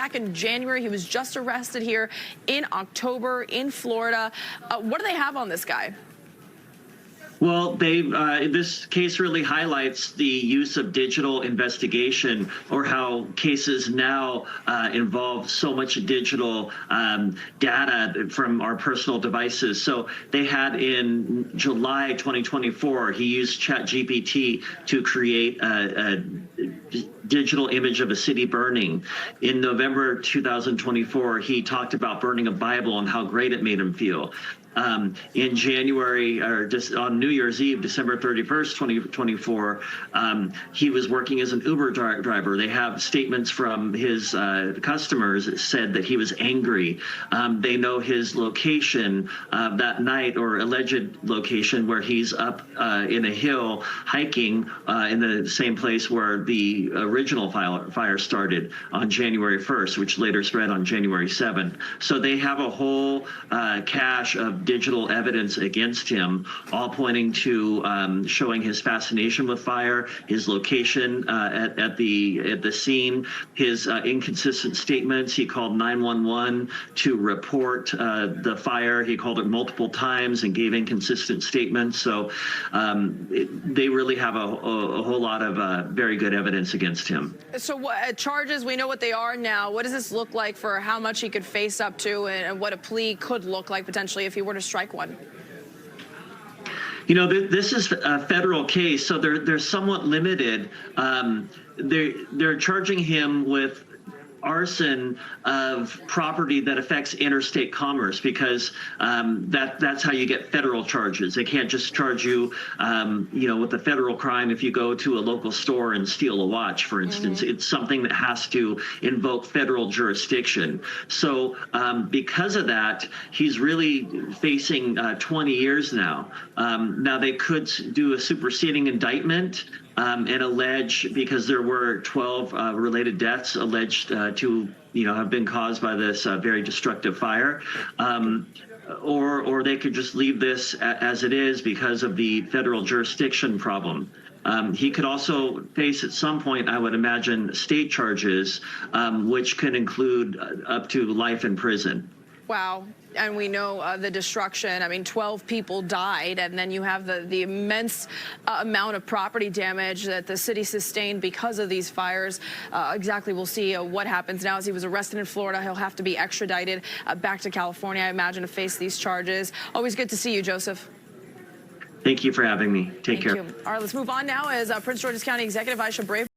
Back in January, he was just arrested here in October in Florida. What do they have on this guy? Well, this case really highlights the use of digital investigation, or how cases now involve so much digital data from our personal devices. So they had in July 2024, he used ChatGPT to create a digital image of a city burning. In November 2024, he talked about burning a Bible and how great it made him feel. In January, or just on New Year's Eve, December 31st, 2024, he was working as an Uber driver. They have statements from his customers that said that he was angry. They know his location that night, or alleged location, where he's up in a hill hiking in the same place where the original fire started on January 1st, which later spread on January 7th. So they have a whole cache of digital evidence against him, all pointing to showing his fascination with fire, his location at the scene, his inconsistent statements. He called 911 to report the fire. He called it multiple times and gave inconsistent statements. So they really have a whole lot of very good evidence against him. So what charges, we know what they are now. What does this look like for how much he could face up to, and what a plea could look like potentially if he were to strike one? You know, this is a federal case, so they're somewhat limited. They're charging him with arson of property that affects interstate commerce, because that's how you get federal charges. They can't just charge you, with a federal crime if you go to a local store and steal a watch, for instance. It's something that has to invoke federal jurisdiction. So because of that, he's really facing 20 years now. Now they could do a superseding indictment and allege, because there were 12 related deaths alleged to have been caused by this very destructive fire, or they could just leave this as it is because of the federal jurisdiction problem. He could also face at some point, I would imagine, state charges, which can include up to life in prison. Wow. And we know the destruction. I mean, 12 people died, and then you have the immense amount of property damage that the city sustained because of these fires. Exactly, we'll see what happens now. As he was arrested in Florida, he'll have to be extradited back to California, I imagine, to face these charges. Always good to see you, Joseph. Thank you for having me. Take care. Thank you. All right, let's move on now as Prince George's County Executive Aisha Brave